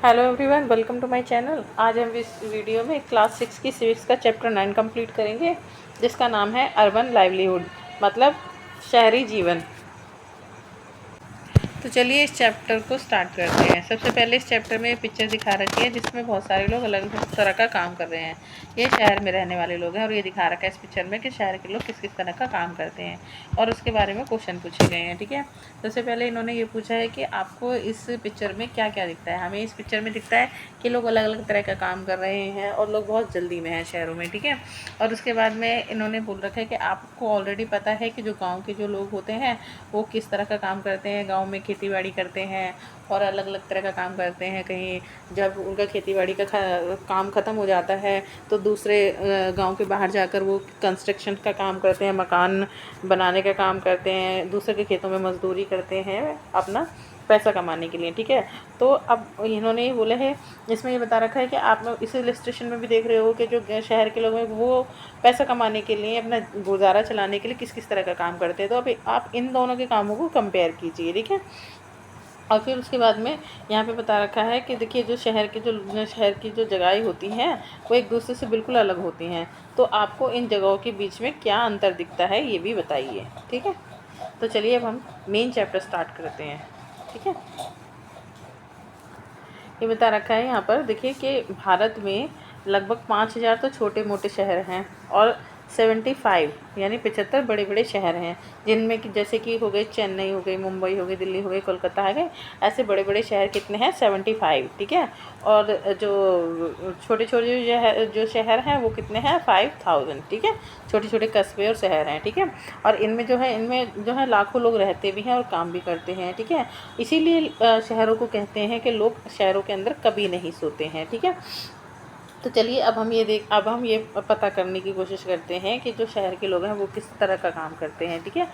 Hello everyone, welcome to my channel. आज हम इस वीडियो में क्लास 6 की सिविक्स का चैप्टर 9 कंप्लीट करेंगे, जिसका नाम है अर्बन लाइवलीहुड, मतलब शहरी जीवन। तो चलिए इस चैप्टर को स्टार्ट करते हैं। सबसे पहले इस चैप्टर में पिक्चर दिखा रखी है जिसमें बहुत सारे लोग अलग अलग तरह का काम कर रहे हैं। ये शहर में रहने वाले लोग हैं और ये दिखा रखा है इस पिक्चर में कि शहर के लोग किस किस तरह का काम करते हैं और उसके बारे में क्वेश्चन पूछे गए हैं। ठीक है, सबसे पहले इन्होंने ये पूछा है कि आपको इस पिक्चर में क्या क्या दिखता है। हमें इस पिक्चर में दिखता है कि लोग अलग अलग तरह का काम कर रहे हैं और लोग बहुत जल्दी में हैं शहरों में। ठीक है, और उसके बाद में इन्होंने बोल रखा है कि आपको ऑलरेडी पता है कि जो गाँव के जो लोग होते हैं वो किस तरह का काम करते हैं। गाँव में खेती बाड़ी करते हैं और अलग अलग तरह का काम करते हैं। कहीं जब उनका खेती बाड़ी का काम ख़त्म हो जाता है तो दूसरे गांव के बाहर जाकर वो कंस्ट्रक्शन का काम करते हैं, मकान बनाने का काम करते हैं, दूसरे के खेतों में मजदूरी करते हैं अपना पैसा कमाने के लिए। ठीक है, तो अब इन्होंने ये बोला है, इसमें ये बता रखा है कि आप लोग इस इलस्ट्रेशन में भी देख रहे हो कि जो शहर के लोग हैं वो पैसा कमाने के लिए, अपना गुजारा चलाने के लिए किस किस तरह का काम करते हैं। तो अब आप इन दोनों के कामों को कंपेयर कीजिए। ठीक है, और फिर उसके बाद में यहाँ पे बता रखा है कि देखिए जो शहर की जो जगहें होती हैं वो एक दूसरे से बिल्कुल अलग होती हैं। तो आपको इन जगहों के बीच में क्या अंतर दिखता है ये भी बताइए। ठीक है, तो चलिए अब हम मेन चैप्टर स्टार्ट करते हैं। ठीक है, ये बता रखा है यहाँ पर देखिए कि भारत में लगभग 5,000 तो छोटे मोटे शहर हैं और 75 यानी 75 बड़े बड़े शहर हैं, जिनमें कि जैसे कि हो गए चेन्नई, हो गई मुंबई, हो गई दिल्ली, हो गई कोलकाता, है गए ऐसे बड़े बड़े शहर कितने हैं 75। ठीक है, और जो छोटे छोटे जो शहर हैं वो कितने हैं 5,000। ठीक है, छोटे छोटे कस्बे और शहर हैं। ठीक है, और इनमें जो है लाखों लोग रहते भी हैं और काम भी करते हैं। ठीक है, इसीलिए शहरों को कहते हैं कि लोग शहरों के अंदर कभी नहीं सोते हैं। ठीक है, तो चलिए अब हम ये पता करने की कोशिश करते हैं कि जो शहर के लोग हैं वो किस तरह का काम करते हैं। ठीक है,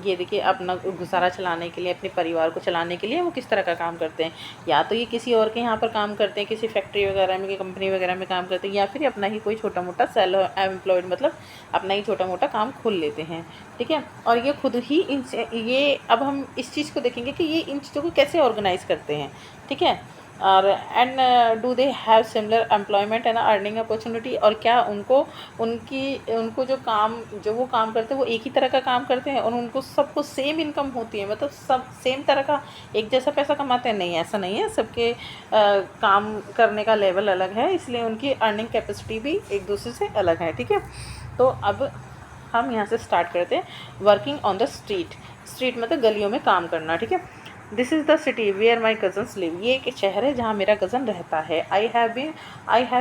ये देखिए अपना गुजारा चलाने के लिए, अपने परिवार को चलाने के लिए वो किस तरह का काम करते हैं। या तो ये किसी और के यहाँ पर काम करते हैं, किसी फैक्ट्री वगैरह में, कंपनी वगैरह में काम करते हैं, या फिर अपना ही कोई छोटा मोटा सेल्फ एम्प्लॉयड, मतलब अपना ही छोटा मोटा काम खोल लेते हैं। ठीक है, और ये खुद ही ये अब हम इस चीज़ को देखेंगे कि ये इन चीज़ों को कैसे ऑर्गेनाइज करते हैं। ठीक है, और and do they have similar employment and earning opportunity, और क्या उनको जो वो काम करते हैं वो एक ही तरह का काम करते हैं और उनको सबको सेम इनकम होती है, मतलब सब सेम तरह का एक जैसा पैसा कमाते हैं। नहीं, ऐसा नहीं है, सबके काम करने का लेवल अलग है, इसलिए उनकी अर्निंग कैपेसिटी भी एक दूसरे से अलग है। ठीक है, तो अब हम यहाँ से स्टार्ट करते हैं। Working on the street, street मतलब गलियों में काम करना। ठीक है, this is the city where my cousins live, ये एक शहर है जहाँ मेरा कज़न रहता है। I have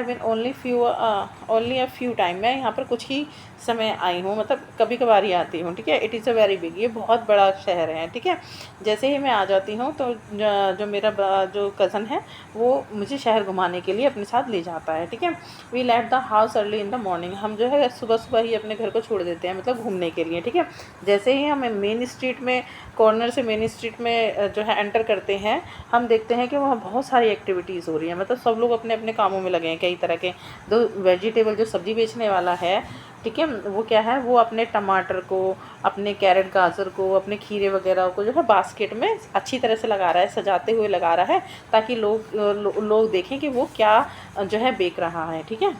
been only a few time, मैं यहाँ पर कुछ ही समय आई हूँ, मतलब कभी कभार ही आती हूँ। ठीक है, it is a very big, ये बहुत बड़ा शहर है। ठीक है, जैसे ही मैं आ जाती हूँ तो जो मेरा जो कज़न है वो मुझे शहर घुमाने के लिए अपने साथ ले जाता है। ठीक है, we left the house early in the morning, हम जो है सुबह सुबह ही अपने घर को छोड़ देते हैं, मतलब घूमने के लिए। ठीक है, जैसे ही हम मेन स्ट्रीट में, कॉर्नर से मेन स्ट्रीट में जो है एंटर करते हैं, हम देखते हैं कि वहाँ बहुत सारी एक्टिविटीज़ हो रही हैं, मतलब सब लोग अपने अपने कामों में लगे हैं कई तरह के। जो वेजिटेबल, जो सब्ज़ी बेचने वाला है, ठीक है, वो क्या है, वो अपने टमाटर को, अपने कैरेट, गाजर को, अपने खीरे वगैरह को जो है बास्केट में अच्छी तरह से लगा रहा है, सजाते हुए लगा रहा है, ताकि लोग देखें कि वो क्या जो है बेच रहा है। ठीक है,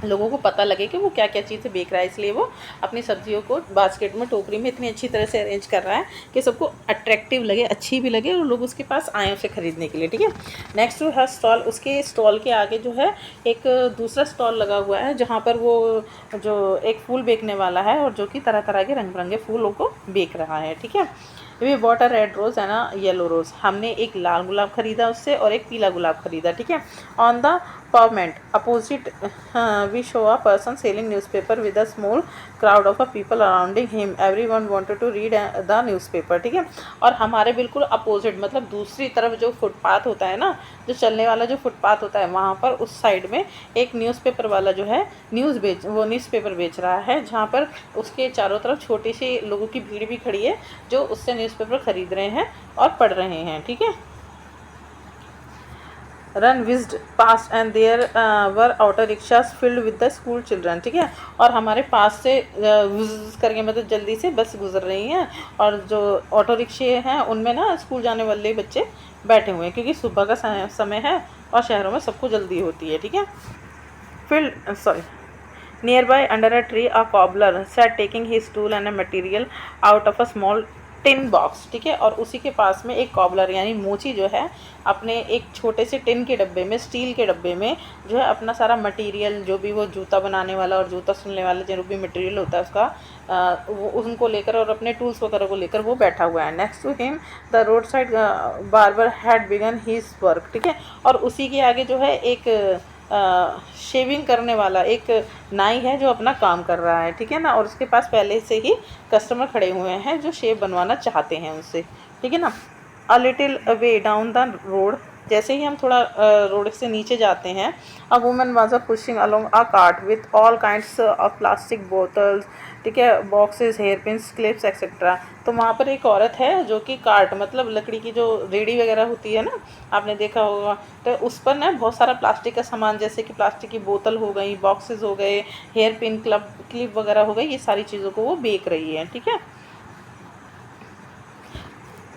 लोगों को पता लगे कि वो क्या क्या चीज़ें बेच रहा है, इसलिए वो अपनी सब्जियों को बास्केट में, टोकरी में इतनी अच्छी तरह से अरेंज कर रहा है कि सबको अट्रैक्टिव लगे, अच्छी भी लगे और लोग उसके पास आएँ उसे ख़रीदने के लिए। ठीक है, नेक्स्ट टू हर स्टॉल, उसके स्टॉल के आगे जो है एक दूसरा स्टॉल लगा हुआ है जहाँ पर वो जो एक फूल बेचने वाला है और जो कि तरह तरह के रंग बिरंगे फूलों को बेच रहा है। ठीक है, we bought a red rose and a yellow rose, हमने एक लाल गुलाब खरीदा उससे और एक पीला गुलाब खरीदा। ठीक है, on the pavement opposite we show a person selling newspaper with a small crowd of people surrounding him, everyone wanted to read the newspaper। ठीक है, और हमारे बिल्कुल अपोजिट, मतलब दूसरी तरफ जो फुटपाथ होता है ना, जो चलने वाला जो फुटपाथ होता है, वहाँ पर उस साइड में एक न्यूज़पेपर वाला जो है न्यूज़पेपर बेच रहा है, जहाँ पर उसके चारों तरफ छोटी सी लोगों की भीड़ भी खड़ी है जो उससे न्यूज़पेपर खरीद रहे हैं और पढ़ रहे हैं। ठीक है, run whizzed past and there were auto rickshaws filled with the school children, ठीक है। और हमारे पास से विज करके मतलब जल्दी से बस गुजर रही हैं, और जो ऑटो रिक्शे हैं उनमें ना स्कूल जाने वाले बच्चे बैठे हुए हैं, क्योंकि सुबह का समय है और शहरों में सबको जल्दी होती है, ठीक है। Field sorry Nearby, under a tree, a cobbler sat taking his tool and a material out of a small tin box, ठीक है। और उसी के पास में एक कॉबलर यानी मोची जो है अपने एक छोटे से टिन के डब्बे में, स्टील के डब्बे में जो है अपना सारा मटेरियल, जो भी वो जूता बनाने वाला और जूता सिलने वाला जो भी मटेरियल होता है उसका, वो उनको लेकर और अपने टूल्स वगैरह को लेकर वो बैठा हुआ है। Next to him the road side barber had began his work, ठीक है। और उसी के आगे जो है एक शेविंग करने वाला एक नाई है जो अपना काम कर रहा है, ठीक है ना। और उसके पास पहले से ही कस्टमर खड़े हुए हैं जो शेव बनवाना चाहते हैं उनसे, ठीक है ना। A little way down the road, जैसे ही हम थोड़ा रोड से नीचे जाते हैं, a woman was a pushing along a cart with all kinds of plastic bottles, ठीक है, boxes, hair pins, clips etcetera. तो वहाँ पर एक औरत है जो कि कार्ट मतलब लकड़ी की जो रेडी वगैरह होती है ना, आपने देखा होगा, तो उस पर ना बहुत सारा प्लास्टिक का सामान, जैसे कि प्लास्टिक की बोतल हो गई, बॉक्सेस हो गए, हेयर पिन क्लिप वगैरह हो गई, ये सारी चीज़ों को वो बेच रही है, ठीक है।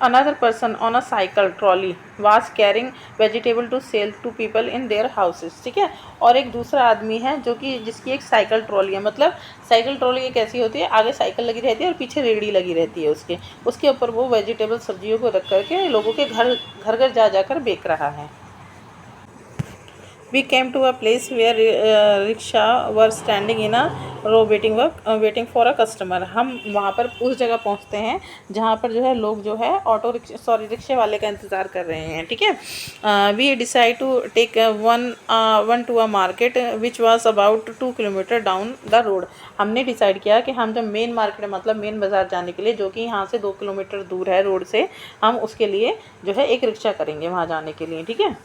Another person on a cycle trolley was carrying vegetable to sell to people in their houses, ठीक है। और एक दूसरा आदमी है जो कि जिसकी एक साइकिल ट्रॉली है, मतलब साइकिल ट्रॉली एक ऐसी होती है, आगे साइकिल लगी रहती है और पीछे रेहड़ी लगी रहती है उसके ऊपर वो वेजिटेबल सब्जियों को रख करके लोगों के घर जा जाकर बेच रहा है। We came to a place where rickshaw were standing in a row waiting for a customer। हम वहाँ पर उस जगह पहुँचते हैं जहाँ पर जो है लोग जो है रिक्शे वाले का इंतज़ार कर रहे हैं, ठीक है। We decide to take one to a market which was about 2 kilometre down the road। हमने डिसाइड किया कि हम जब मेन मार्केट मतलब मेन बाज़ार जाने के लिए, जो कि यहाँ से 2 किलोमीटर दूर है रोड से, हम उसके लिए जो है एक रिक्शा करेंगे वहाँ जाने के लिए, ठीक है।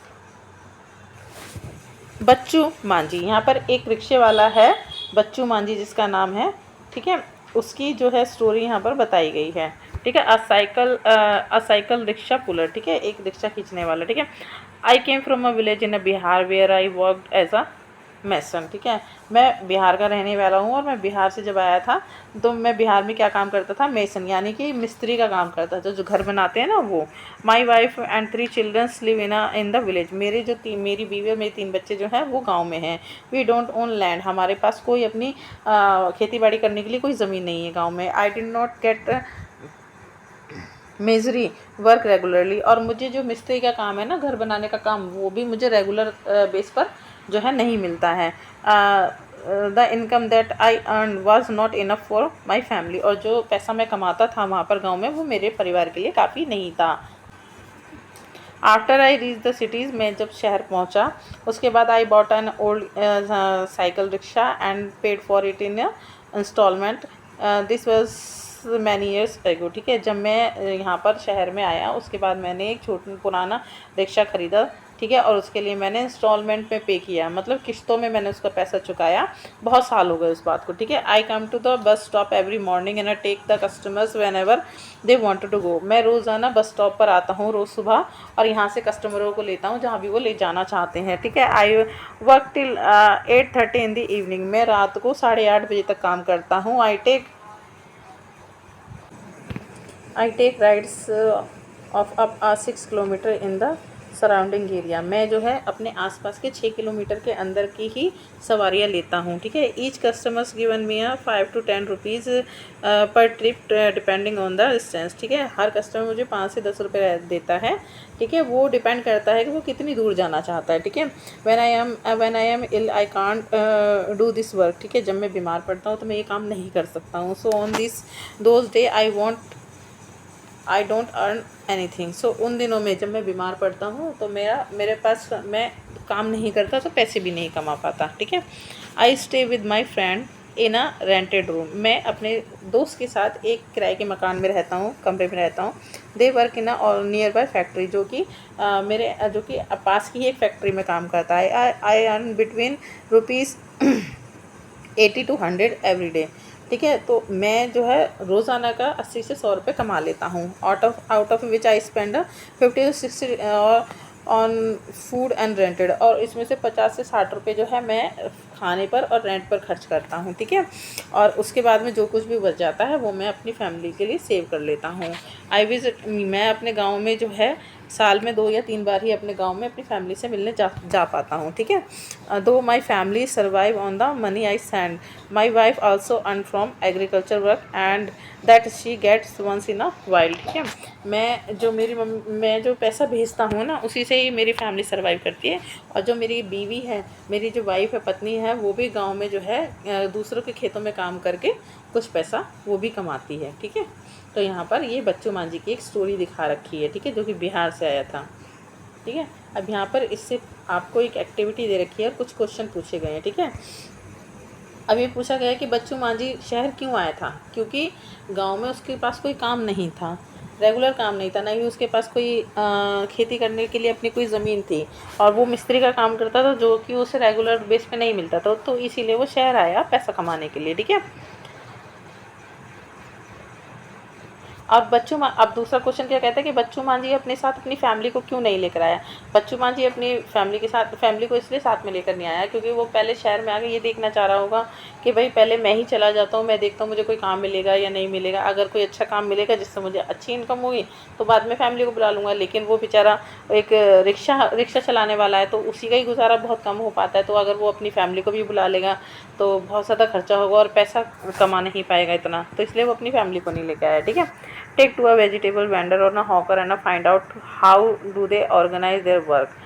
बच्चू मांझी, यहाँ पर एक रिक्शे वाला है बच्चू मांझी जिसका नाम है, ठीक है। उसकी जो है स्टोरी यहाँ पर बताई गई है, ठीक है। अ साइकिल रिक्शा पुलर, ठीक है, एक रिक्शा खींचने वाला, ठीक है। I came from a village in a Bihar where I worked as a mason, ठीक है। मैं बिहार का रहने वाला हूँ और मैं बिहार से जब आया था तो मैं बिहार में क्या काम करता था, मेसन यानी कि मिस्त्री का काम करता था, जो घर बनाते हैं ना वो। My wife and 3 childrens live in the village. मेरी बीवी और मेरे 3 बच्चे जो हैं वो गांव में हैं। वी डोंट ओन लैंड, हमारे पास कोई अपनी खेती बाड़ी करने के लिए कोई ज़मीन नहीं है गाँव में। I did not gate मेजरी work regularly, और मुझे जो मिस्त्री का काम है ना, घर बनाने का काम, वो भी मुझे रेगुलर बेस पर जो है नहीं मिलता है। The income that I earn was not enough for my family, और जो पैसा मैं कमाता था वहाँ पर गांव में वो मेरे परिवार के लिए काफ़ी नहीं था। After I reach the cities, मैं जब शहर पहुँचा उसके बाद I bought an old cycle rickshaw and paid for it in installment. This was many years ago, ठीक है। जब मैं यहाँ पर शहर में आया उसके बाद मैंने एक पुराना रिक्शा ख़रीदा, ठीक है, और उसके लिए मैंने इंस्टॉलमेंट में पे किया, मतलब किस्तों में मैंने उसका पैसा चुकाया। बहुत साल हो गए उस बात को, ठीक है। I come to the bus stop every morning and I take the customers whenever they wanted to go. मैं रोज़ाना बस स्टॉप पर आता हूँ रोज़ सुबह और यहाँ से कस्टमरों को लेता हूँ जहाँ भी वो ले जाना चाहते हैं, ठीक है। I work till 8:30 in the evening, मैं रात को 8:30 बजे तक काम करता हूँ। I take rides of up 6 kilometre in the surrounding area. मैं जो है अपने आसपास के 6 किलोमीटर के अंदर की ही सवारियाँ लेता हूँ, ठीक है। Each customers given me 5 to 10 rupees per trip depending on the distance, ठीक है। हर कस्टमर मुझे 5 से 10 रुपये देता है, ठीक है। वो डिपेंड करता है कि वो कितनी दूर जाना चाहता है, ठीक है। When I am ill I can't do this work, ठीक है। जब मैं बीमार पड़ता हूँ तो मैं ये काम नहीं कर सकता हूँ। So on those day I don't earn anything. सो उन दिनों में जब मैं बीमार पड़ता हूँ तो मेरे पास मैं काम नहीं करता तो पैसे भी नहीं कमा पाता, ठीक है। I stay with my friend in a rented room, मैं अपने दोस्त के साथ एक किराए के मकान में रहता हूँ, कमरे में रहता हूँ। They work in a near by factory, जो कि पास की ही एक फैक्ट्री में काम करता है। I earn between rupees 80 to 100 every day, ठीक है। तो मैं जो है रोज़ाना का 80 से 100 रुपये कमा लेता हूँ। Out of which I spend 50 to 60 on food and rented, और इसमें से 50 से 60 रुपये जो है मैं खाने पर और रेंट पर खर्च करता हूँ, ठीक है। और उसके बाद में जो कुछ भी बच जाता है वो मैं अपनी फैमिली के लिए सेव कर लेता हूँ। आई विज़िट मैं अपने गाँव में जो है साल में 2 या 3 बार ही अपने गाँव में अपनी फैमिली से मिलने जा पाता हूँ, ठीक है। Though my family survive on the money I send, my wife also earn from agriculture work and that she gets once in a while, ठीक है। मैं जो पैसा भेजता हूँ ना, उसी से ही मेरी फैमिली सर्वाइव करती है। और जो मेरी बीवी है, मेरी जो वाइफ है, पत्नी है, वो भी गाँव में जो है दूसरों के खेतों में काम करके कुछ पैसा वो भी कमाती है, ठीक है। तो यहाँ पर ये बच्चू मांझी की एक स्टोरी दिखा रखी है, ठीक है, जो कि बिहार से आया था, ठीक है। अब यहाँ पर इससे आपको एक एक्टिविटी दे रखी है और कुछ क्वेश्चन पूछे गए हैं, ठीक है। अब ये पूछा गया कि बच्चू मांझी शहर क्यों आया था, क्योंकि गांव में उसके पास कोई काम नहीं था, रेगुलर काम नहीं था, ना ही उसके पास कोई खेती करने के लिए अपनी कोई ज़मीन थी, और वो मिस्त्री का काम करता था जो कि उसे रेगुलर बेस पे नहीं मिलता था, तो इसीलिए वो शहर आया पैसा कमाने के लिए, ठीक है। अब दूसरा क्वेश्चन क्या कहता है कि बच्चू मांझी अपने साथ अपनी फैमिली को क्यों नहीं लेकर आया। बच्चू मांझी अपनी फैमिली को इसलिए साथ में लेकर नहीं आया क्योंकि वो पहले शहर में आके ये देखना चाह रहा होगा कि भाई पहले मैं ही चला जाता हूँ, मैं देखता हूँ मुझे कोई काम मिलेगा या नहीं मिलेगा। अगर कोई अच्छा काम मिलेगा जिससे मुझे अच्छी इनकम हुई तो बाद में फैमिली को बुला लूँगा। लेकिन वो बेचारा एक रिक्शा चलाने वाला है, तो उसी का ही गुजारा बहुत कम हो पाता है। तो अगर वो अपनी फैमिली को भी बुला लेगा तो बहुत ज़्यादा खर्चा होगा और पैसा कमा नहीं पाएगा इतना, तो इसलिए वो अपनी फैमिली को नहीं लेके आया, ठीक है। Take to a vegetable vendor or a hawker and find out how do they organize their work,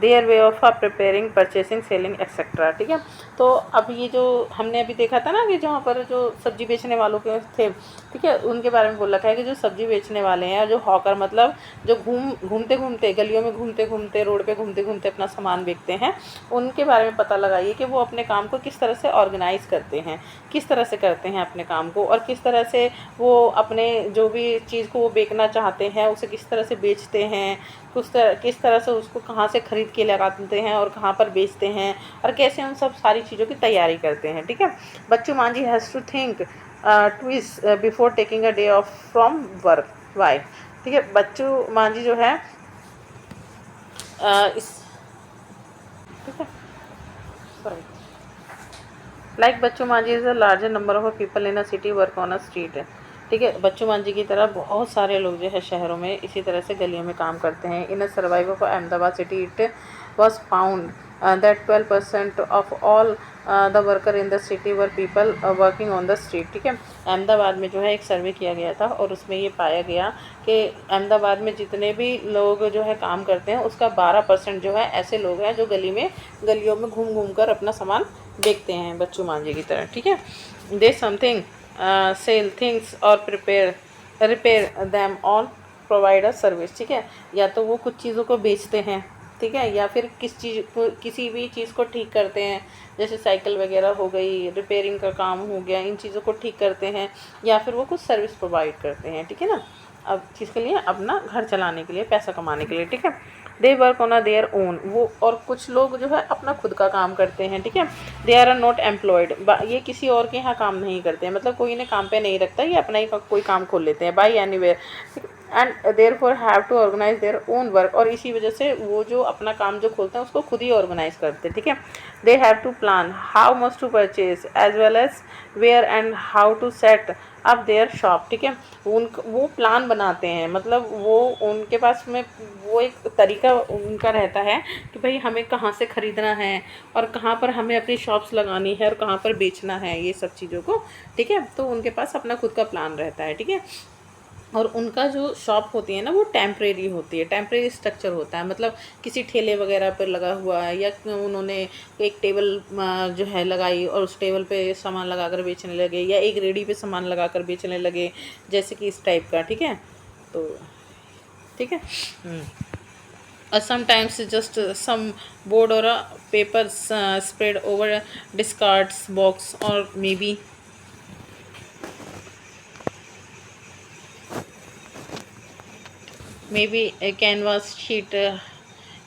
their way of preparing, purchasing, selling etcetera, ठीक है। तो अब ये जो हमने अभी देखा था ना कि जहाँ पर जो सब्जी बेचने वालों के थे, ठीक है, उनके बारे में बोल रखा है कि जो सब्जी बेचने वाले हैं, जो हॉकर मतलब जो घूमते घूमते गलियों में घूमते घूमते रोड पे घूमते घूमते अपना सामान बेचते हैं, उनके बारे में पता लगाइए कि वो अपने काम को किस तरह से ऑर्गेनाइज करते हैं, किस तरह से करते हैं अपने काम को, और किस तरह से वो अपने जो भी चीज़ को वो बेचना चाहते हैं उसे किस तरह से बेचते हैं, किस तरह से उसको कहाँ से ख़रीद के लगाते हैं और कहाँ पर बेचते हैं, और कैसे उन सब सारी चीज़ों की तैयारी करते हैं, ठीक है। Bachchu Manjhi has to think twice before taking a day off from work, why, ठीक है। बच्चू मांझी जो है इस ठीक है, sorry, like Bachchu Manjhi is a larger number of people in a city work on a street, ठीक है। बच्चू मांझी की तरह बहुत सारे लोग जो है शहरों में इसी तरह से गलियों में काम करते हैं। In a survive of Ahmedabad city it was found that 12% of all the worker in the city were people working on the street, ठीक है। अहमदाबाद में जो है एक सर्वे किया गया था और उसमें ये पाया गया कि अहमदाबाद में जितने भी लोग जो है काम करते हैं उसका 12% जो है ऐसे लोग हैं जो गलियों में घूम घूम कर अपना सामान देखते हैं बच्चू मांझी की तरह, ठीक है। दे समथिंग सेल थिंग्स और repair them on provide a service, ठीक है। या तो वो कुछ चीज़ों को बेचते हैं, ठीक है, या फिर किसी भी चीज़ को ठीक करते हैं, जैसे साइकिल वगैरह हो गई, रिपेयरिंग का काम हो गया, इन चीज़ों को ठीक करते हैं, या फिर वो कुछ सर्विस प्रोवाइड करते हैं, ठीक है ना। अब किसके लिए, अपना घर चलाने के लिए, पैसा कमाने के लिए, ठीक है। They work on a their own, वो और कुछ लोग जो है अपना खुद का काम करते हैं, ठीक है। दे आर नॉट एम्प्लॉयड, ये किसी और के यहाँ काम नहीं करते हैं, मतलब कोई इन्हें काम पे नहीं रखता, ये अपना ही कोई काम खोल लेते हैं by anywhere, and therefore have to organise their own work, और इसी वजह से वो जो अपना काम जो खोलते हैं उसको खुद ही ऑर्गेनाइज करते हैं, ठीक है। They have to plan how much to purchase as well as where and how to set up their shop, ठीक है। वो प्लान बनाते हैं, मतलब वो उनके पास में वो एक तरीका उनका रहता है कि भाई हमें कहाँ से ख़रीदना है और कहाँ पर हमें अपनी शॉप्स लगानी है और कहाँ पर बेचना है, ये सब चीज़ों को, ठीक है। तो उनके पास अपना खुद का प्लान रहता है, ठीक है। और उनका जो शॉप होती है ना वो टेम्परेरी होती है, टेम्परेरी स्ट्रक्चर होता है, मतलब किसी ठेले वगैरह पर लगा हुआ है, या उन्होंने एक टेबल जो है लगाई और उस टेबल पे सामान लगाकर बेचने लगे, या एक रेडी पे सामान लगाकर बेचने लगे, जैसे कि इस टाइप का, ठीक है। तो ठीक है, sometimes just some board or a paper spread over a discards box, or maybe a canvas sheet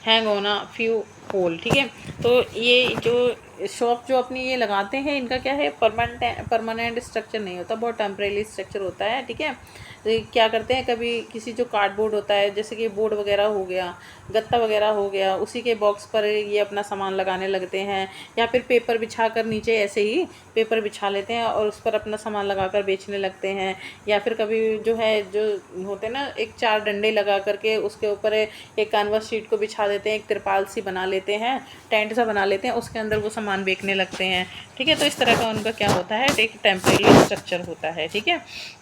hang on a few pole, ठीक है। तो ये जो शॉप जो अपनी ये लगाते हैं इनका क्या है, परमानेंट स्ट्रक्चर नहीं होता, बहुत टेम्परेरी स्ट्रक्चर होता है, ठीक है। तो ये क्या करते हैं, कभी किसी जो कार्डबोर्ड होता है, जैसे कि बोर्ड वगैरह हो गया, गत्ता वगैरह हो गया, उसी के बॉक्स पर ये अपना सामान लगाने लगते हैं। या फिर पेपर बिछा कर नीचे ऐसे ही पेपर बिछा लेते हैं और उस पर अपना सामान लगा कर बेचने लगते हैं। या फिर कभी जो है, जो होते हैं ना, एक 4 डंडे लगा करके उसके ऊपर एक कैनवस शीट को बिछा देते हैं, एक तिरपाल सी बना लेते हैं, टेंट सा बना लेते हैं, उसके अंदर वो सामान बेचने लगते हैं। ठीक है, तो इस तरह का उनका क्या होता है, एक टेम्परेरी स्ट्रक्चर होता है। ठीक है,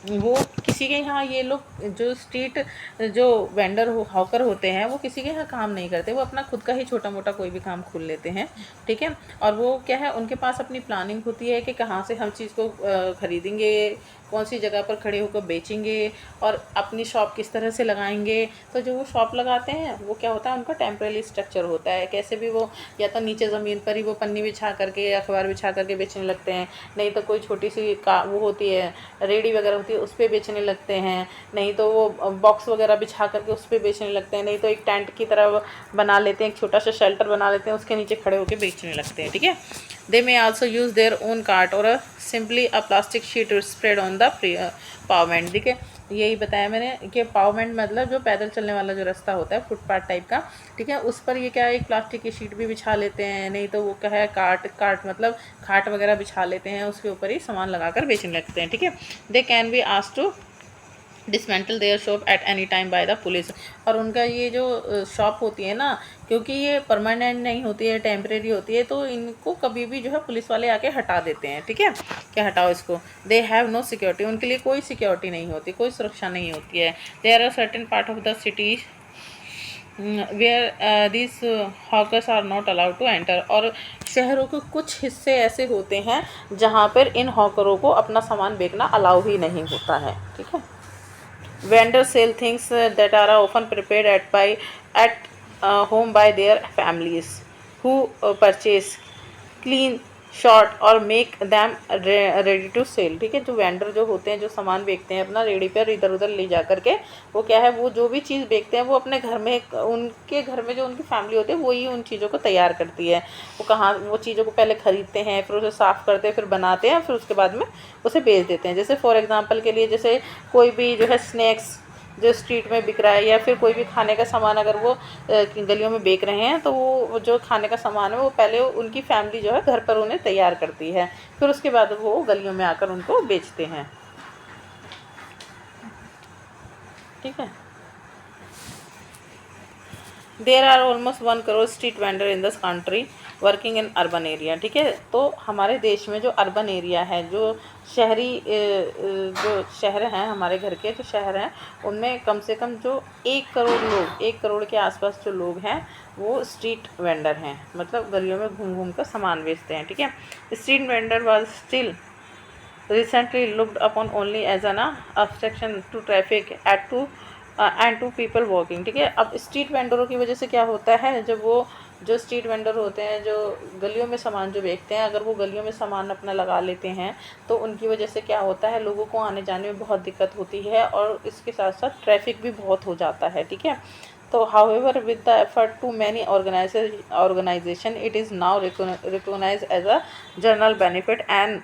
वो किसी के यहाँ, ये लोग जो स्ट्रीट जो वेंडर हॉकर होते हैं, वो किसी के यहाँ काम नहीं करते, वो अपना खुद का ही छोटा मोटा कोई भी काम खोल लेते हैं। ठीक है, और वो क्या है, उनके पास अपनी प्लानिंग होती है कि कहाँ से हम चीज़ को खरीदेंगे, कौन सी जगह पर खड़े होकर बेचेंगे और अपनी शॉप किस तरह से लगाएंगे। तो जो वो शॉप लगाते हैं, वो क्या होता है, उनका टेम्परेरी स्ट्रक्चर होता है। कैसे भी वो या तो नीचे ज़मीन पर ही वो पन्नी बिछा करके, अखबार बिछा करके बेचने लगते हैं, नहीं तो कोई छोटी सी वो होती है, रेडी वगैरह होती है, उस पर बेचने लगते हैं, नहीं तो वो बॉक्स वगैरह बिछा करके उस पर बेचने लगते हैं, नहीं तो एक टेंट की तरह बना लेते हैं, एक छोटा सा शेल्टर बना लेते हैं, उसके नीचे खड़े होकर बेचने लगते हैं। ठीक है, they may also use their own cart or simply a plastic sheet spread on the pavement. ठीक है, यही बताया मैंने कि पावमेंट मतलब जो पैदल चलने वाला जो रास्ता होता है, फुटपाथ टाइप का। ठीक है, उस पर ये क्या है, एक प्लास्टिक की शीट भी बिछा लेते हैं, नहीं तो वो क्या है, काट मतलब खाट वगैरह बिछा लेते हैं, उसके ऊपर ही सामान लगाकर बेचने लगते हैं। ठीक है, they can be asked to dismantle their shop at any time by the police. और उनका ये जो शॉप होती है ना, क्योंकि ये परमानेंट नहीं होती है, टेम्परेरी होती है, तो इनको कभी भी जो है पुलिस वाले आके हटा देते हैं। ठीक है, क्या हटाओ इसको। दे हैव नो सिक्योरिटी, उनके लिए कोई सिक्योरिटी नहीं होती, कोई सुरक्षा नहीं होती है। They are a certain part of the city where this hawkers are not allowed to enter. और शहरों के कुछ हिस्से ऐसे होते हैं जहाँ पर इन हॉकरों को अपना सामान बेचना अलाउ ही नहीं होता है। ठीक है, vendors sell things that are often prepared at home by their families who purchase, clean, short और make them ready to sell। ठीक है, जो वेंडर जो होते हैं, जो सामान बेचते हैं अपना रेडी पर इधर उधर ले जा करके, वो क्या है, वो जो भी चीज़ बेचते हैं वो अपने घर में, उनके घर में जो उनकी फैमिली होती है वही उन चीज़ों को तैयार करती है। वो कहाँ वो चीज़ों को पहले ख़रीदते हैं, फिर उसे साफ़ करते हैं, फिर बनाते हैं, फिर उसके बाद में उसे बेच देते हैं। जैसे फॉर एग्ज़ाम्पल के लिए, जैसे कोई भी जो है स्नैक्स जो स्ट्रीट में बिक रहा है, या फिर कोई भी खाने का सामान अगर वो गलियों में बेच रहे हैं, तो वो जो खाने का सामान है वो पहले उनकी फैमिली जो है घर पर उन्हें तैयार करती है, फिर उसके बाद वो गलियों में आकर उनको बेचते हैं। ठीक है, there are almost 1 crore street vendor in this country working in urban area. ठीक है, तो हमारे देश में जो अर्बन एरिया है, जो शहरी जो शहर हैं, हमारे घर के जो शहर हैं, उनमें कम से कम जो 1 करोड़ लोग, 1 करोड़ के आसपास जो लोग हैं, वो स्ट्रीट वेंडर हैं, मतलब गलियों में घूम घूम कर सामान बेचते हैं। ठीक है, street vendor was still recently looked upon only as an obstruction to traffic and to people walking. ठीक है, अब स्ट्रीट वेंडरों की वजह से क्या होता है, जब वो जो स्ट्रीट वेंडर होते हैं, जो गलियों में सामान जो बेचते हैं, अगर वो गलियों में सामान अपना लगा लेते हैं, तो उनकी वजह से क्या होता है, लोगों को आने जाने में बहुत दिक्कत होती है और इसके साथ साथ ट्रैफिक भी बहुत हो जाता है। ठीक है, तो however with the effort to many organisation it is now recognised as a general benefit and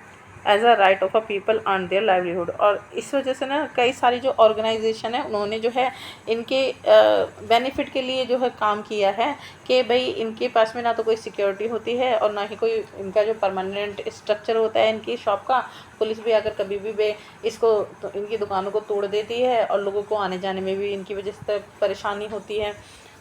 as a right of a people earn their livelihood. और इस वजह से ना कई सारी जो ऑर्गेनाइजेशन है, उन्होंने जो है इनके बेनिफिट के लिए जो है काम किया है कि भाई इनके पास में ना तो कोई सिक्योरिटी होती है और ना ही कोई इनका जो परमानेंट स्ट्रक्चर होता है इनकी शॉप का। पुलिस भी अगर कभी भी इसको तो इनकी दुकानों को तोड़ देती है और लोगों को आने जाने में भी इनकी वजह से परेशानी होती है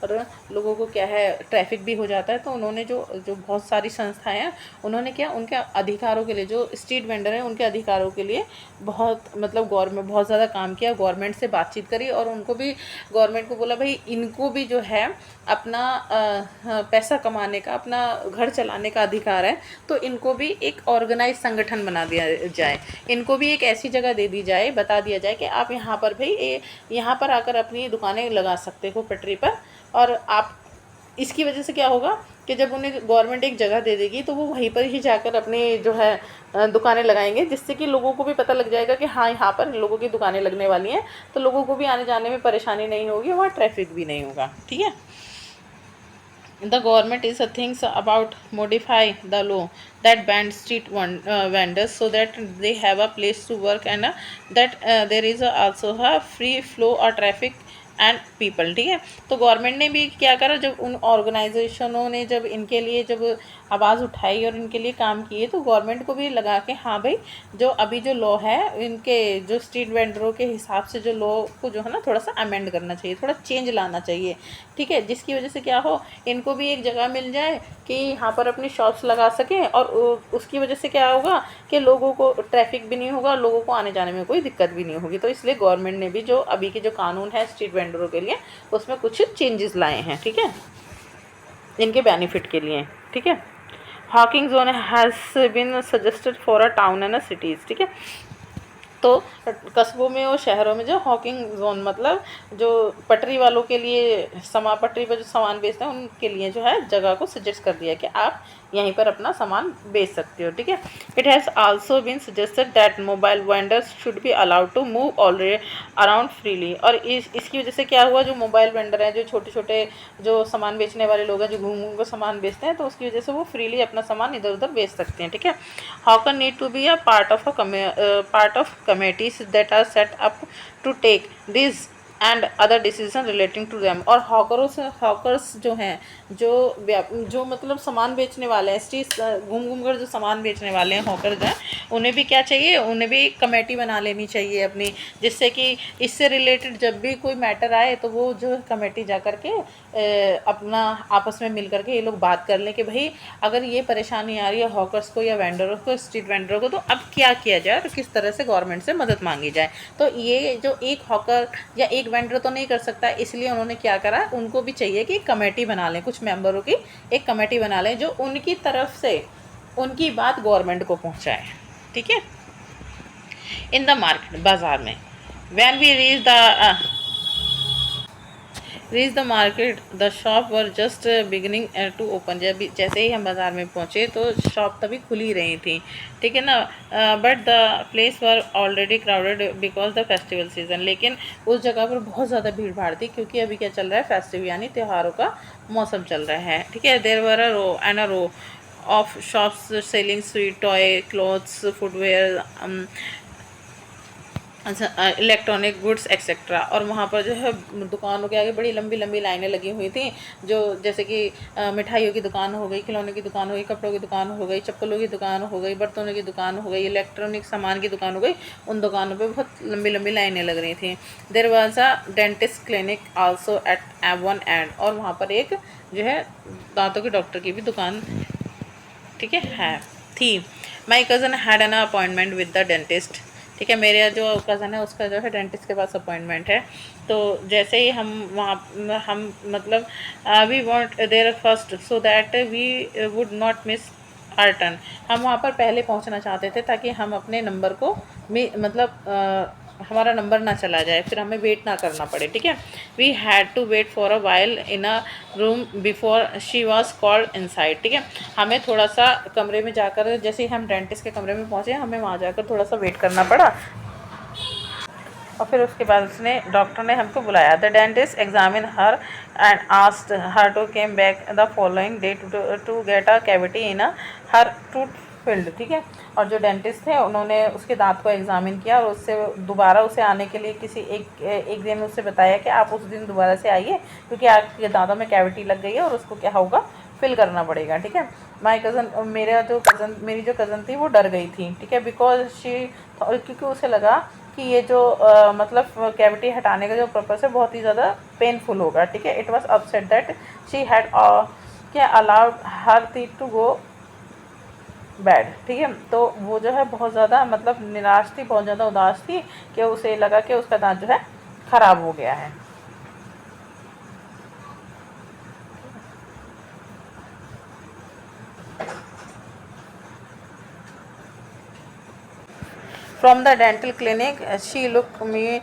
और लोगों को क्या है, ट्रैफिक भी हो जाता है। तो उन्होंने जो बहुत सारी संस्थाएं हैं, उन्होंने क्या, उनके अधिकारों के लिए, जो स्ट्रीट वेंडर हैं उनके अधिकारों के लिए बहुत मतलब गवर्नमेंट बहुत ज़्यादा काम किया, गवर्नमेंट से बातचीत करी और उनको भी, गवर्नमेंट को बोला भाई इनको भी जो है अपना पैसा कमाने का, अपना घर चलाने का अधिकार है, तो इनको भी एक ऑर्गेनाइज संगठन बना दिया जाए, इनको भी एक ऐसी जगह दे दी जाए, बता दिया जाए कि आप यहाँ पर भाई यहाँ पर आकर अपनी दुकानें लगा सकते हो पटरी पर। और आप इसकी वजह से क्या होगा कि जब उन्हें गवर्नमेंट एक जगह दे देगी तो वो वहीं पर ही जाकर अपनी जो है दुकानें लगाएंगे, जिससे कि लोगों को भी पता लग जाएगा कि हाँ यहाँ पर लोगों की दुकानें लगने वाली हैं, तो लोगों को भी आने जाने में परेशानी नहीं होगी, वहाँ ट्रैफिक भी नहीं होगा। ठीक है, the government is thinks about modify the law that bans street vendors so that they have a place to work, and that there is also a free flow or traffic and people, ठीक है। तो government ने भी क्या करा, जब उन ऑर्गेनाइजेशनों ने जब इनके लिए जब आवाज़ उठाई और इनके लिए काम किए, तो गवर्नमेंट को भी लगा कि हाँ भाई, जो अभी जो लॉ है इनके जो स्ट्रीट वेंडरों के हिसाब से जो लॉ को जो है ना थोड़ा सा अमेंड करना चाहिए, थोड़ा चेंज लाना चाहिए, ठीक है। जिसकी वजह से क्या हो, इनको भी एक जगह मिल जाए कि यहाँ पर अपनी शॉप्स लगा सकें, और उसकी वजह से क्या होगा कि लोगों को ट्रैफिक भी नहीं होगा, लोगों को आने जाने में कोई दिक्कत भी नहीं होगी। तो इसलिए गवर्नमेंट ने भी जो अभी के जो कानून है स्ट्रीट वेंडरों के लिए, उसमें कुछ चेंजेस लाए हैं, ठीक है, इनके बेनिफिट के लिए, ठीक है। Hawking zone has been suggested for a town and a cities, ठीक है। तो कस्बों में और शहरों में जो हॉकिंग जोन मतलब जो पटरी वालों के लिए पटरी पर जो सामान बेचते हैं उनके लिए जो है जगह को सजेस्ट कर दिया कि आप यहीं पर अपना सामान बेच सकते हो, ठीक है। It has also been suggested that mobile vendors should be allowed to move already around freely. और इसकी वजह से क्या हुआ, जो मोबाइल वेंडर हैं, जो छोटे छोटे जो सामान बेचने वाले लोग हैं, जो घूम घूम कर सामान बेचते हैं, तो उसकी वजह से वो फ्रीली अपना सामान इधर उधर बेच सकते हैं, ठीक है। Hawker need to be a part of committees that are set up to take these and other decision relating to them। और हॉकर्स जो हैं, जो मतलब सामान बेचने वाले हैं, स्ट्रीट घूम घूम कर जो सामान बेचने वाले हैं, हॉकर जो हैं, उन्हें भी क्या चाहिए, उन्हें भी कमेटी बना लेनी चाहिए अपनी, जिससे कि इससे रिलेटेड जब भी कोई मैटर आए तो वो जो कमेटी जा कर के अपना आपस में मिल करके ये लोग बात कर लें कि भाई अगर ये परेशानी आ रही है हॉकर्स को या वेंडरों को, स्ट्रीट वेंडरों को, तो अब क्या किया जाए, तो किस तरह से गवर्नमेंट से मदद मांगी जाए। तो ये जो एक हॉकर या एक वेंडर तो नहीं कर सकता, इसलिए उन्होंने क्या करा, उनको भी चाहिए कि कमेटी बना लें, कुछ मेंबरों की एक कमेटी बना लें जो उनकी तरफ से उनकी बात गवर्नमेंट को पहुंचाए, ठीक है। इन द मार्केट, बाजार में, when we reach the market the shop were just beginning to open. जब जैसे ही हम बाज़ार में पहुँचे तो शॉप तभी खुली रही थी, ठीक है ना। But the place were already crowded because the festival season. लेकिन उस जगह पर बहुत ज़्यादा भीड़ भाड़ थी, क्योंकि अभी क्या चल रहा है, फेस्टिव यानी त्योहारों का मौसम चल रहा है, ठीक है। There were a row of shops selling sweet toy clothes footwear, अच्छा इलेक्ट्रॉनिक गुड्स एक्सेट्रा। और वहाँ पर जो है दुकानों के आगे बड़ी लंबी लंबी लाइनें लगी हुई थी, जो जैसे कि मिठाइयों की दुकान हो गई, खिलौने की दुकान हो गई, कपड़ों की दुकान हो गई, चप्पलों की दुकान हो गई, बर्तनों की दुकान हो गई, इलेक्ट्रॉनिक सामान की दुकान हो गई, उन दुकानों पे बहुत लंबी लंबी लाइनें लग रही थी। There was a dentist clinic also at one end. और वहाँ पर एक जो है दांतों के डॉक्टर की भी दुकान, ठीक है थी। My cousin had an appointment with the dentist, ठीक है। मेरे जो कज़न है उसका जो है डेंटिस्ट के पास अपॉइंटमेंट है। तो जैसे ही हम मतलब we want there first so that we would not miss our turn. हम वहाँ पर पहले पहुँचना चाहते थे ताकि हम अपने नंबर को मतलब हमारा नंबर ना चला जाए, फिर हमें वेट ना करना पड़े, ठीक है। We had to wait for a while in a room before she was called inside, ठीक है। हमें थोड़ा सा कमरे में जाकर, जैसे ही हम डेंटिस्ट के कमरे में पहुँचे, हमें वहाँ जाकर थोड़ा सा वेट करना पड़ा। और फिर उसके बाद उसने डॉक्टर ने हमको बुलाया। The dentist examine her and asked her to came back the following day to get a cavity in her tooth filled, ठीक है। और जो डेंटिस्ट थे उन्होंने उसके दांत को एग्जामिन किया और उससे दोबारा उसे आने के लिए किसी एक दिन उससे बताया कि आप उस दिन दोबारा से आइए, क्योंकि आपके दांतों में कैविटी लग गई है और उसको क्या होगा, फिल करना पड़ेगा, ठीक है। माई कज़न मेरी जो कज़न थी वो डर गई थी, ठीक है, बिकॉज क्योंकि उसे लगा कि ये जो मतलब कैविटी हटाने का जो पर्पस है बहुत ही ज़्यादा पेनफुल होगा, ठीक है। It was upset that she had क्या allowed her teeth to go bad, ठीक है। तो वो जो है बहुत ज़्यादा मतलब निराश थी, बहुत ज़्यादा उदास थी कि उसे लगा कि उसका दांत जो है ख़राब हो गया है। From the dental clinic, she took me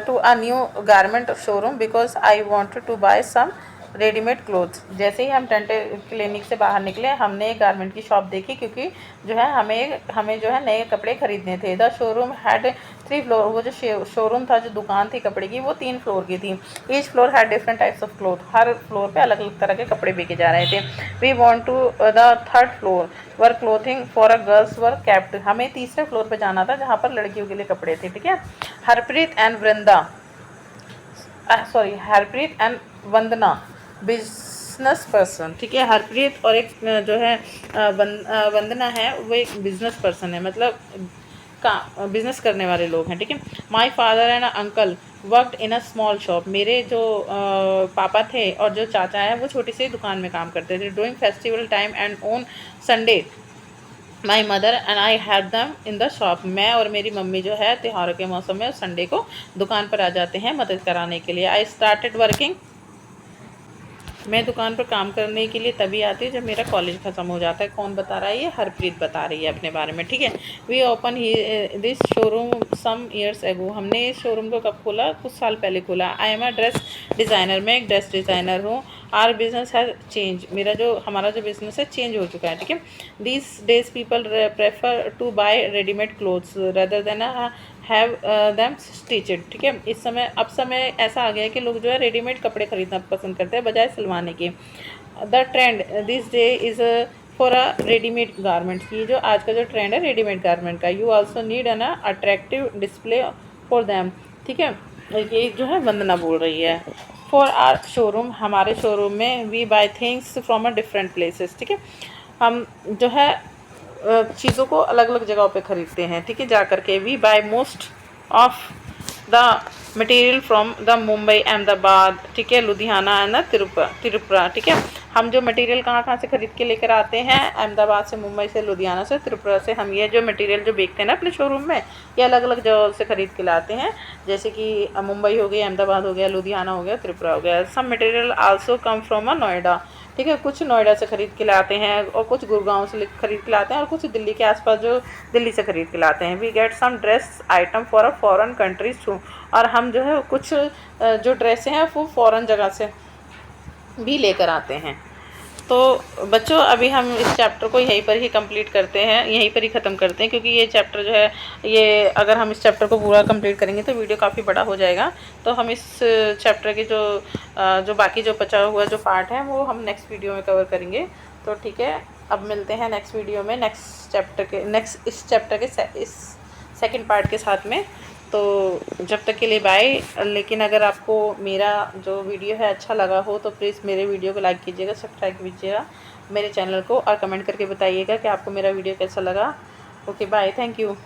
to a new garment showroom because I wanted to buy some readymade clothes. जैसे ही हम डेंटल क्लिनिक से बाहर निकले हमने एक गारमेंट की शॉप देखी, क्योंकि जो है हमें जो है नए कपड़े खरीदने थे। The showroom had 3 floor. वो जो शोरूम था, जो दुकान थी कपड़े की, वो 3 फ्लोर की थी। Each floor had different types of cloth. Her floor पे अलग अलग तरह के कपड़े बिके जा रहे थे। We want to the third floor where clothing for a girls were kept. हमें तीसरे फ्लोर पे जाना था जहाँ पर लड़कियों के लिए कपड़े थे। ठीक है। Harpreet and Vrinda Harpreet and Vandana business person. ठीक है। हरप्रीत और एक जो है वंदना है, वो एक बिजनेस पर्सन है, मतलब का बिजनेस करने वाले लोग हैं। ठीक है। My father and uncle worked in a small shop. मेरे जो पापा थे और जो चाचा हैं वो छोटी सी दुकान में काम करते थे। Doing festival time and on Sunday my mother and I had them in the shop. मैं और मेरी मम्मी जो है त्योहारों के मौसम में संडे को दुकान पर आ जाते हैं मदद कराने के लिए। I started working. मैं दुकान पर काम करने के लिए तभी आती है जब मेरा कॉलेज ख़त्म हो जाता है। कौन बता रहा है? ये हरप्रीत बता रही है अपने बारे में। ठीक है। वी ओपन ही this showroom some years ago. हमने इस शोरूम को कब खोला? कुछ साल पहले खोला। I am a dress designer. मैं एक ड्रेस डिज़ाइनर हूँ। Our business has change. हमारा जो बिज़नेस है चेंज हो चुका है। ठीक है। These days people prefer to buy readymade clothes rather than have them stitched. ठीक है। समय ऐसा आ गया है कि लोग जो है रेडीमेड कपड़े खरीदना पसंद करते हैं बजाय सिलवाने के। The trend this day is for a readymade garments. ये जो आज का जो ट्रेंड है रेडीमेड गारमेंट का। You also need an attractive display for them. ठीक है। ये जो है वंदना बोल रही है। फॉर आर शोरूम, हमारे शोरूम में we buy things from a different places. ठीक है। हम जो है चीज़ों को अलग अलग जगहों पे ख़रीदते हैं। ठीक है। जा कर के we buy most of the material from the Mumbai Ahmedabad. ठीक है। लुधियाना एंड त्रिपुरा। ठीक है। हम जो मटेरियल कहाँ से ख़रीद के लेकर आते हैं? अहमदाबाद से, मुंबई से, लुधियाना से, त्रिपुरा से। हम ये जो मटेरियल जो बेचते हैं ना अपने शोरूम में, ये अलग अलग जगहों से ख़रीद के लाते हैं। जैसे कि मुंबई हो गया, अहमदाबाद हो गया, लुधियाना हो गया, त्रिपुरा हो गया। Some material also come from a Noida. ठीक है। कुछ नोएडा से ख़रीद के लाते हैं और कुछ गुड़गांव से ख़रीद के लाते हैं और कुछ दिल्ली के आसपास जो दिल्ली से ख़रीद के लाते हैं। We get some dress item for a foreign countries too. और हम जो है कुछ जो ड्रेसें हैं वो फॉरेन जगह से भी लेकर आते हैं। तो बच्चों अभी हम इस चैप्टर को यहीं पर ही कंप्लीट करते हैं, यहीं पर ही ख़त्म करते हैं, क्योंकि ये चैप्टर जो है ये अगर हम इस चैप्टर को पूरा कंप्लीट करेंगे तो वीडियो काफ़ी बड़ा हो जाएगा। तो हम इस चैप्टर के जो बाकी जो बचा हुआ जो पार्ट है वो हम नेक्स्ट वीडियो में कवर करेंगे। तो ठीक है। अब मिलते हैं नेक्स्ट वीडियो में इस चैप्टर के इस सेकंड पार्ट के साथ में। तो जब तक के लिए बाय। लेकिन अगर आपको मेरा जो वीडियो है अच्छा लगा हो तो प्लीज़ मेरे वीडियो को लाइक कीजिएगा, सब्सक्राइब कीजिएगा मेरे चैनल को और कमेंट करके बताइएगा कि आपको मेरा वीडियो कैसा लगा। Okay bye. Thank you.